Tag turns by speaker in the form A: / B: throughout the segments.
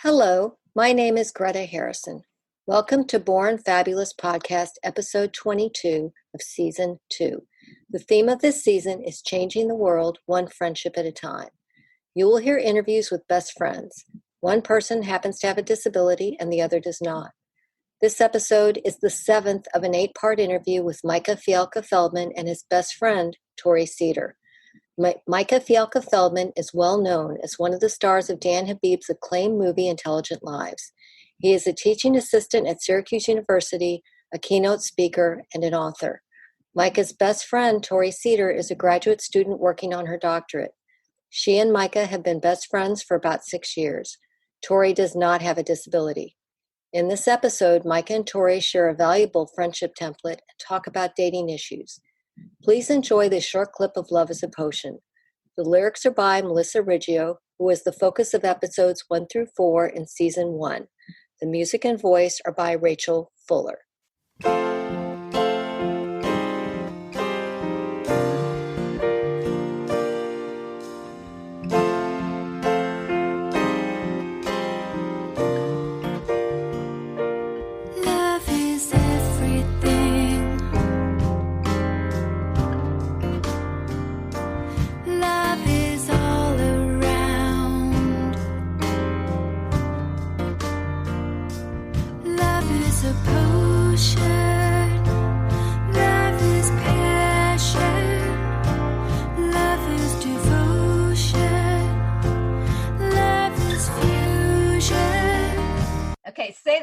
A: Hello, my name is Greta Harrison. Welcome to Born Fabulous Podcast, episode 22 of season 2. The theme of this season is changing the world one friendship at a time. You will hear interviews with best friends. One person happens to have a disability and the other does not. This episode is the 7th of an 8-part interview with Micah Fialka-Feldman and his best friend, Tori Cedar. Micah Fialka-Feldman is well known as one of the stars of Dan Habib's acclaimed movie Intelligent Lives. He is a teaching assistant at Syracuse University, a keynote speaker, and an author. Micah's best friend, Tori Cedar, is a graduate student working on her doctorate. She and Micah have been best friends for about 6 years. Tori does not have a disability. In this episode, Micah and Tori share a valuable friendship template and talk about dating issues. Please enjoy this short clip of Love is a Potion. The lyrics are by Melissa Riggio, who is the focus of episodes 1 through 4 in season 1. The music and voice are by Rachel Fuller.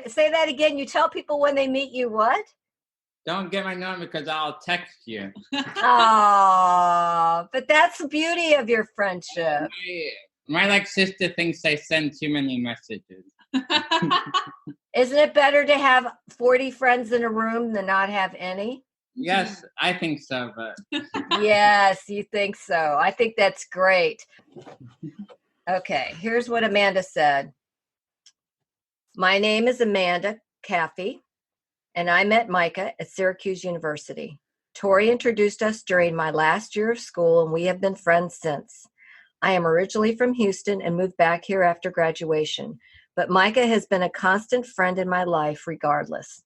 A: Say that again. You tell people when they meet you what?
B: Don't get my number because I'll text you.
A: Oh, but that's the beauty of your friendship.
B: My sister thinks I send too many messages.
A: Isn't it better to have 40 friends in a room than not have any?
B: Yes, I think so, but...
A: Yes, you think so. I think that's great. Okay, here's what Amanda said. My name is Amanda Caffey, and I met Micah at Syracuse University. Tori introduced us during my last year of school, and we have been friends since. I am originally from Houston and moved back here after graduation, but Micah has been a constant friend in my life regardless.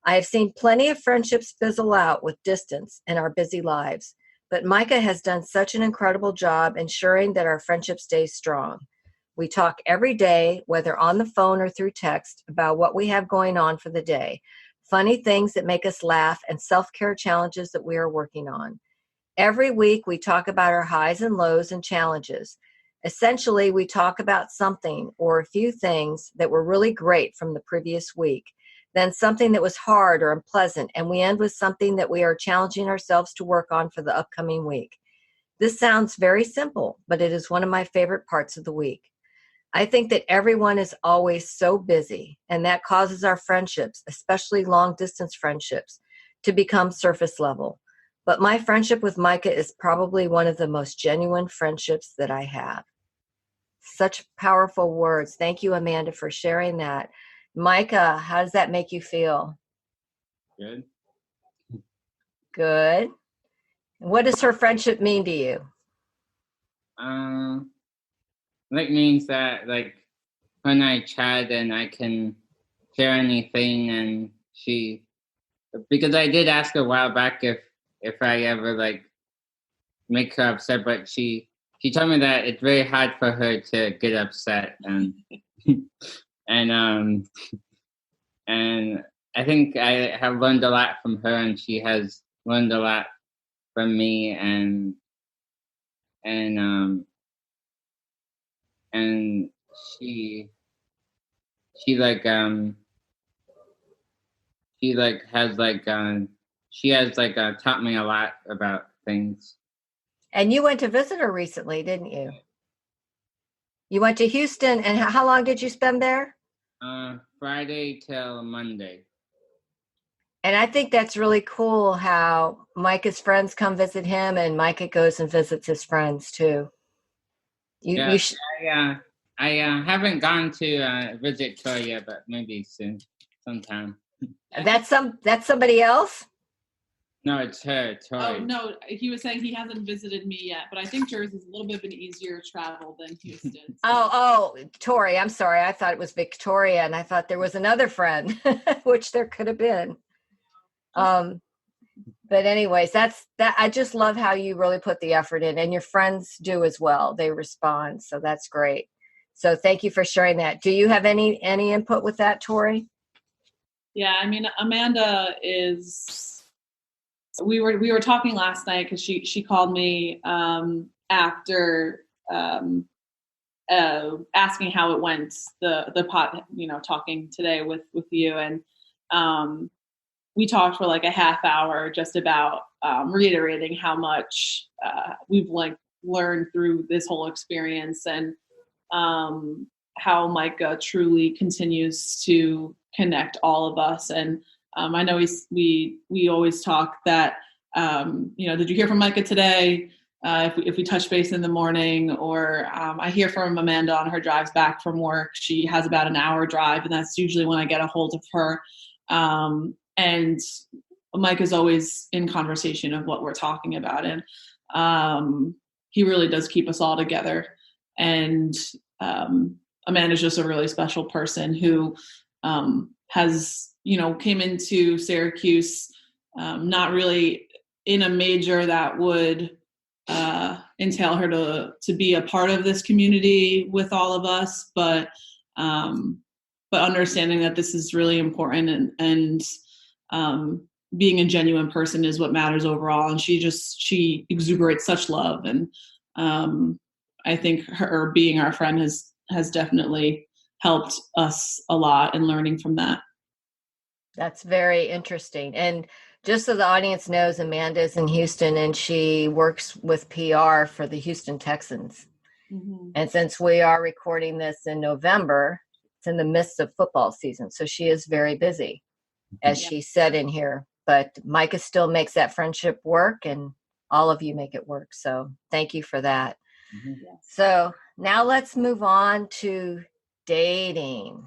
A: I have seen plenty of friendships fizzle out with distance in our busy lives, but Micah has done such an incredible job ensuring that our friendship stays strong. We talk every day, whether on the phone or through text, about what we have going on for the day, funny things that make us laugh, and self-care challenges that we are working on. Every week, we talk about our highs and lows and challenges. Essentially, we talk about something or a few things that were really great from the previous week, then something that was hard or unpleasant, and we end with something that we are challenging ourselves to work on for the upcoming week. This sounds very simple, but it is one of my favorite parts of the week. I think that everyone is always so busy, and that causes our friendships, especially long-distance friendships, to become surface level. But my friendship with Micah is probably one of the most genuine friendships that I have. Such powerful words. Thank you, Amanda, for sharing that. Micah, how does that make you feel?
B: Good.
A: Good. What does her friendship mean to you?
B: Means that when I chat and I can share anything, and because I did ask a while back if I ever make her upset, but she told me that it's very hard for her to get upset, and and I think I have learned a lot from her, and she has learned a lot from me, and she has taught me a lot about things.
A: And you went to visit her recently, didn't you? You went to Houston, and how long did you spend there?
B: Friday till Monday.
A: And I think that's really cool how Micah's friends come visit him, and Micah goes and visits his friends too.
B: I haven't gone to visit Tori yet, but maybe soon, sometime.
A: That's somebody else?
B: No, it's her, Tori.
C: Oh, no, he was saying he hasn't visited me yet, but I think Jersey's a little bit of an easier travel than Houston. So.
A: Oh, Tori, I'm sorry. I thought it was Victoria, and I thought there was another friend, which there could have been. But anyways, that. I just love how you really put the effort in, and your friends do as well. They respond, so that's great. So thank you for sharing that. Do you have any input with that, Tori?
C: Yeah, I mean, Amanda is. We were talking last night because she called me after asking how it went, the pot, talking today with you, and we talked for like a half hour just about reiterating how much we've learned through this whole experience, and how Micah truly continues to connect all of us. And I know we always talk that, did you hear from Micah today? If we touch base in the morning, or I hear from Amanda on her drives back from work. She has about an hour drive, and that's usually when I get a hold of her. And Micah's always in conversation of what we're talking about. And he really does keep us all together. And Amanda's just a really special person who has, came into Syracuse not really in a major that would entail her to be a part of this community with all of us, but understanding that this is really important, and being a genuine person is what matters overall. And she exuberates such love, and I think her being our friend has definitely helped us a lot in learning from that.
A: That's very interesting. And just so the audience knows, Amanda's in Houston, and she works with PR for the Houston Texans. Mm-hmm. And since we are recording this in November, it's in the midst of football season. So she is very busy, as she said in here. But Micah still makes that friendship work, and all of you make it work. So thank you for that. Mm-hmm. Yes. So now let's move on to dating.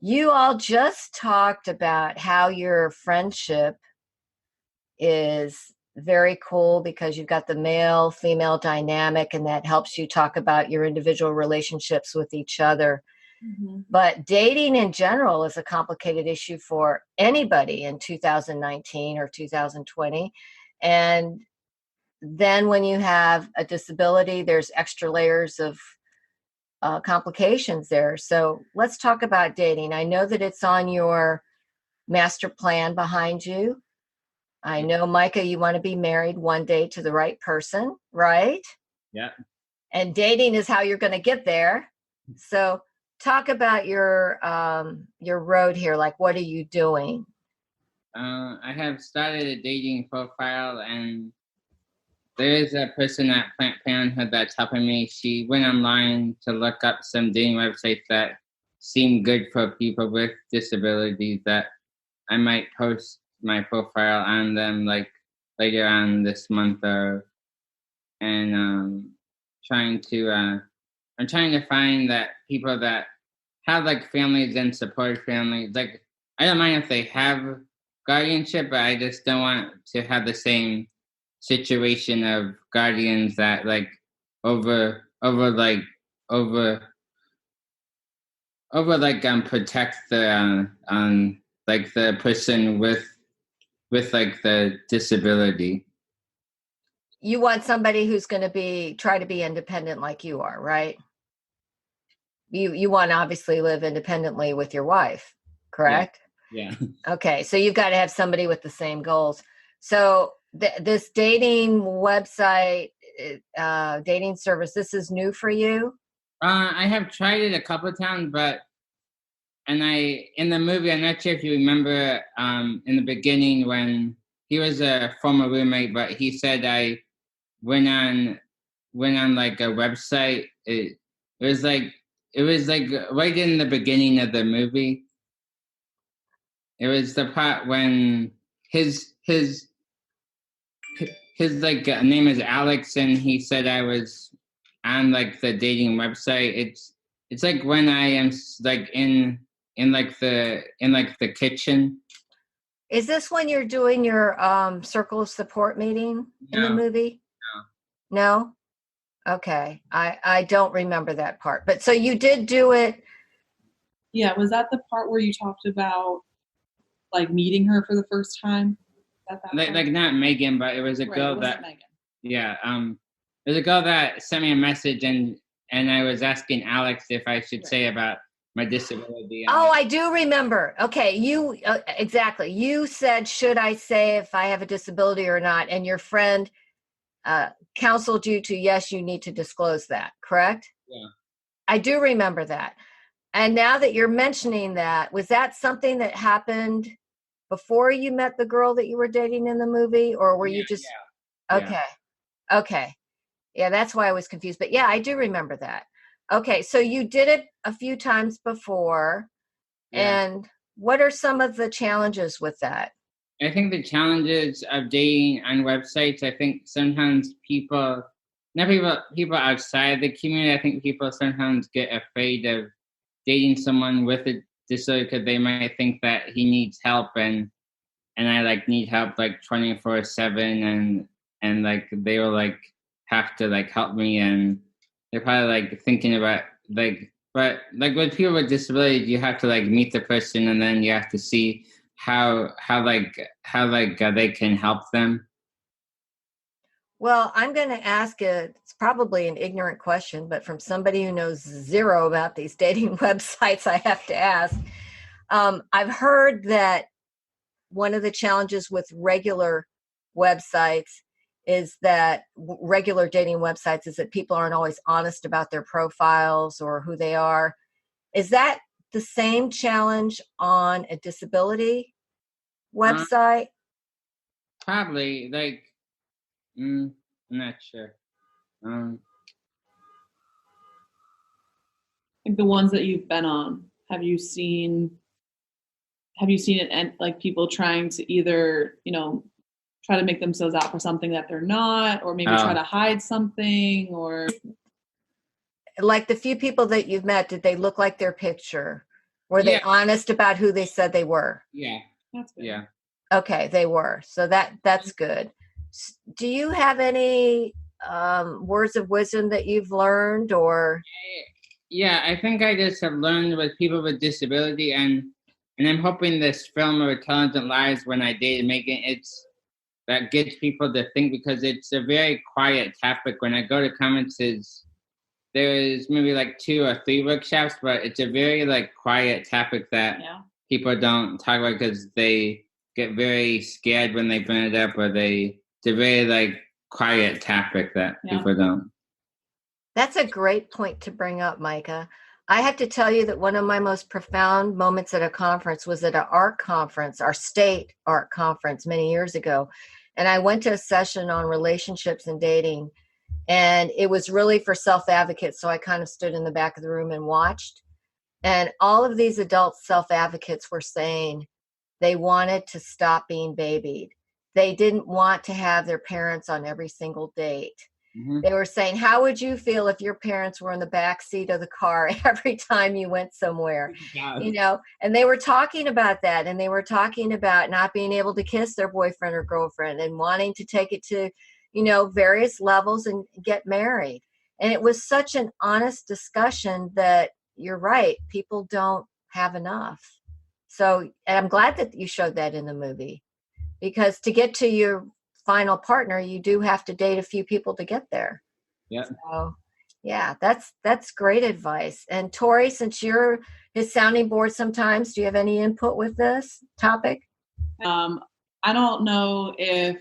A: You all just talked about how your friendship is very cool because you've got the male-female dynamic, and that helps you talk about your individual relationships with each other. Mm-hmm. But dating in general is a complicated issue for anybody in 2019 or 2020. And then when you have a disability, there's extra layers of complications there. So let's talk about dating. I know that it's on your master plan behind you. I know, Micah, you want to be married one day to the right person, right?
B: Yeah.
A: And dating is how you're going to get there. So talk about your road here. Like, what are you doing?
B: I have started a dating profile, and there is a person at Planned Parenthood that's helping me. She went online to look up some dating websites that seem good for people with disabilities that I might post my profile on them later on this month, and I'm trying to find that people that have families and support families. I don't mind if they have guardianship, but I just don't want to have the same situation of guardians that protect the person with the disability.
A: You want somebody who's going to try to be independent like you are, right? You want to obviously live independently with your wife, correct?
B: Yeah.
A: Okay, so you've got to have somebody with the same goals. So this dating website, dating service, this is new for you?
B: I have tried it a couple of times, in the movie, I'm not sure if you remember, in the beginning when he was a former roommate, but he said I went on a website. It was right in the beginning of the movie. It was the part when his name is Alex, and he said I was on the dating website. It's when I am in the kitchen,
A: Is this when you're doing your circle of support meeting in the
B: No,
A: movie?
B: no.
A: No? Okay. I don't remember that part. But so you did do it.
C: Yeah, was that the part where you talked about like meeting her for the first time? At that
B: Like
C: point?
B: not Megan, but it was a
C: Right,
B: girl
C: it wasn't
B: that
C: Megan.
B: yeah, there's a girl that sent me a message and I was asking Alex if I should say about my disability. And
A: Oh, I do remember. Okay, you exactly. You said, should I say if I have a disability or not? And your friend counseled you to, yes, you need to disclose that, correct?
B: yeah.
A: I do remember that. And now that you're mentioning that, was that something that happened before you met the girl that you were dating in the movie? Or were you just,
B: Yeah.
A: okay, okay. Yeah, that's why I was confused. But yeah, I do remember that. Okay, so you did it a few times before.
B: Yeah.
A: And what are some of the challenges with that?
B: I think the challenges of dating on websites, I think sometimes not people outside the community, I think people sometimes get afraid of dating someone with a disability because they might think that he needs help and I like need help like 24/7 and like they will like have to like help me and they're probably like thinking about like but like with people with disabilities you have to like meet the person and then you have to see how they can help them.
A: Well, I'm going to ask it's probably an ignorant question, but from somebody who knows zero about these dating websites, I have to ask. I've heard that one of the challenges with regular websites is that regular dating websites is that people aren't always honest about their profiles or who they are. Is that the same challenge on a disability website?
B: Probably like I'm not sure.
C: Like the ones that you've been on, have you seen it and like people trying to either, try to make themselves out for something that they're not, or maybe try to hide something, or
A: Like the few people that you've met, did they look like their picture? Were they
B: Yeah.
A: honest about who they said they were?
B: Yeah.
C: that's good.
B: Yeah.
A: Okay, they were. So that's good. Do you have any words of wisdom that you've learned or?
B: Yeah, I think I just have learned with people with disability and I'm hoping this film of Intelligent Lives when I dated Megan, that gets people to think because it's a very quiet topic. When I go to conferences, there's maybe like 2 or 3 workshops, but it's a very like quiet topic that people don't talk about because they get very scared when they bring it up, or it's a very like quiet topic that people don't.
A: That's a great point to bring up, Micah. I have to tell you that one of my most profound moments at a conference was at an art conference, our state art conference many years ago. And I went to a session on relationships and dating. And it was really for self-advocates. So I kind of stood in the back of the room and watched. And all of these adult self-advocates were saying they wanted to stop being babied. They didn't want to have their parents on every single date.
B: Mm-hmm.
A: They were saying, how would you feel if your parents were in the back seat of the car every time you went somewhere? And they were talking about that, and they were talking about not being able to kiss their boyfriend or girlfriend and wanting to take it to, various levels and get married. And it was such an honest discussion that you're right, people don't have enough. So, and I'm glad that you showed that in the movie, because to get to your final partner, you do have to date a few people to get there.
B: Yeah.
A: So, yeah, that's great advice. And Tori, since you're his sounding board sometimes, do you have any input with this topic?
C: I don't know if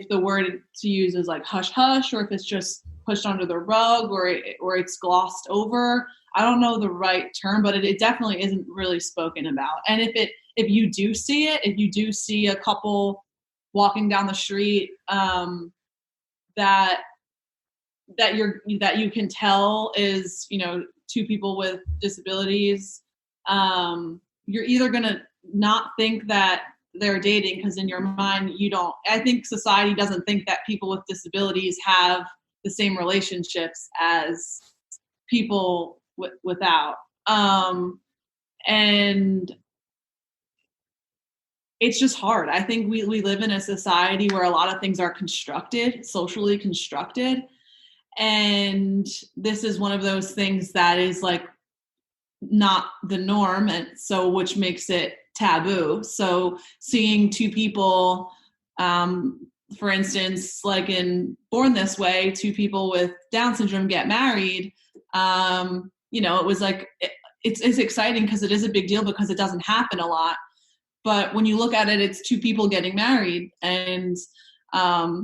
C: the word to use is like hush hush, or if it's just pushed under the rug, or it's glossed over. I don't know the right term, but it definitely isn't really spoken about. And if you do see it, if you do see a couple walking down the street that you can tell is 2 people with disabilities, you're either gonna not think that they're dating because in your mind I think society doesn't think that people with disabilities have the same relationships as people without, and it's just hard. I think we live in a society where a lot of things are constructed, socially constructed. And this is one of those things that is like not the norm. And so, which makes it taboo. So seeing two people, for instance, like in Born This Way, two people with Down syndrome get married, it was like, it's exciting because it is a big deal because it doesn't happen a lot. But when you look at it, it's two people getting married, and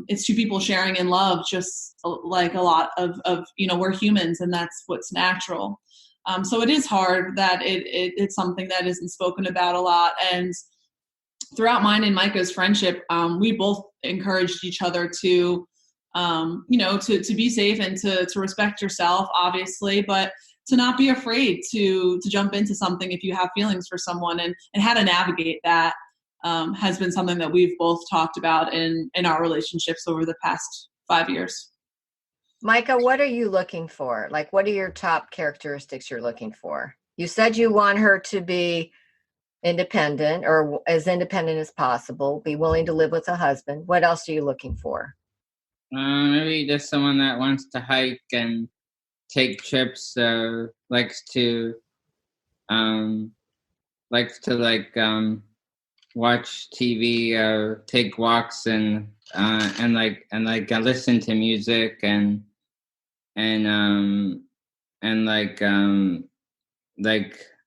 C: it's two people sharing in love, just like a lot of we're humans, and that's what's natural. So it is hard that it's something that isn't spoken about a lot. And throughout mine and Micah's friendship, we both encouraged each other to be safe and to respect yourself, obviously, but to not be afraid to jump into something if you have feelings for someone, and how to navigate that has been something that we've both talked about in our relationships over the past 5 years.
A: Micah, what are you looking for? Like, what are your top characteristics you're looking for? You said you want her to be independent, or as independent as possible, be willing to live with a husband. What else are you looking for?
B: Maybe just someone that wants to hike and take trips, likes to watch TV, or take walks, and listen to music, and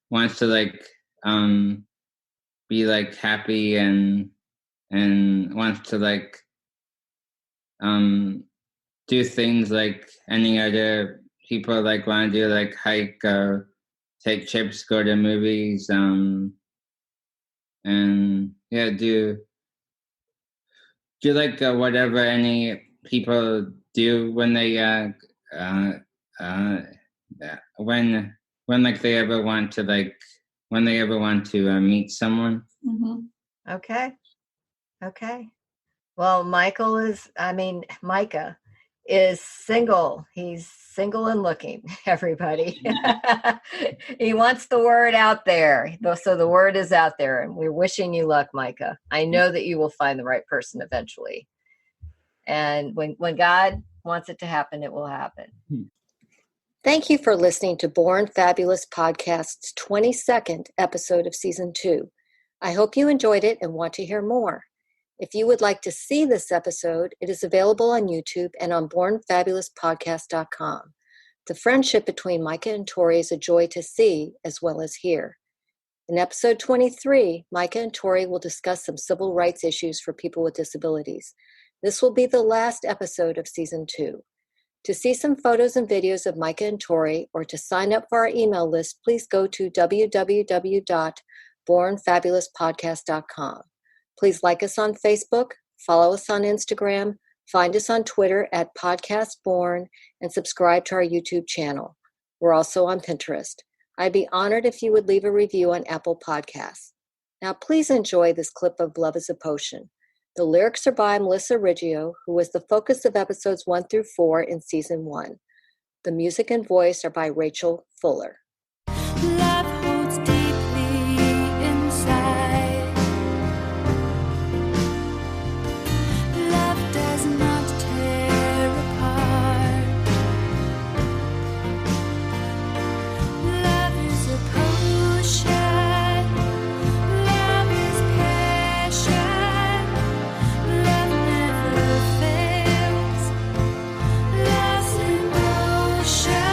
B: wants to be happy, and wants to do things like any other people want to do, hike or take trips, go to movies, and do whatever any people do when they when they ever want to meet someone.
C: Mm-hmm.
A: Okay. Well, Micah is single. He's single and looking, everybody. He wants the word out there. So the word is out there, and we're wishing you luck, Micah. I know that you will find the right person eventually. And when God wants it to happen, it will happen. Thank you for listening to Born Fabulous Podcast's 22nd episode of Season 2. I hope you enjoyed it and want to hear more. If you would like to see this episode, it is available on YouTube and on bornfabulouspodcast.com. The friendship between Micah and Tori is a joy to see as well as hear. In episode 23, Micah and Tori will discuss some civil rights issues for people with disabilities. This will be the last episode of Season 2. To see some photos and videos of Micah and Tori, or to sign up for our email list, please go to www.bornfabulouspodcast.com. Please like us on Facebook, follow us on Instagram, find us on Twitter at PodcastBorn, and subscribe to our YouTube channel. We're also on Pinterest. I'd be honored if you would leave a review on Apple Podcasts. Now, please enjoy this clip of Love is a Potion. The lyrics are by Melissa Riggio, who was the focus of episodes 1 through 4 in Season 1. The music and voice are by Rachel Fuller.
D: Love holds deeply inside. Love does not tear apart. Love is a potion. Love is passion. Love never fails. Love's in motion.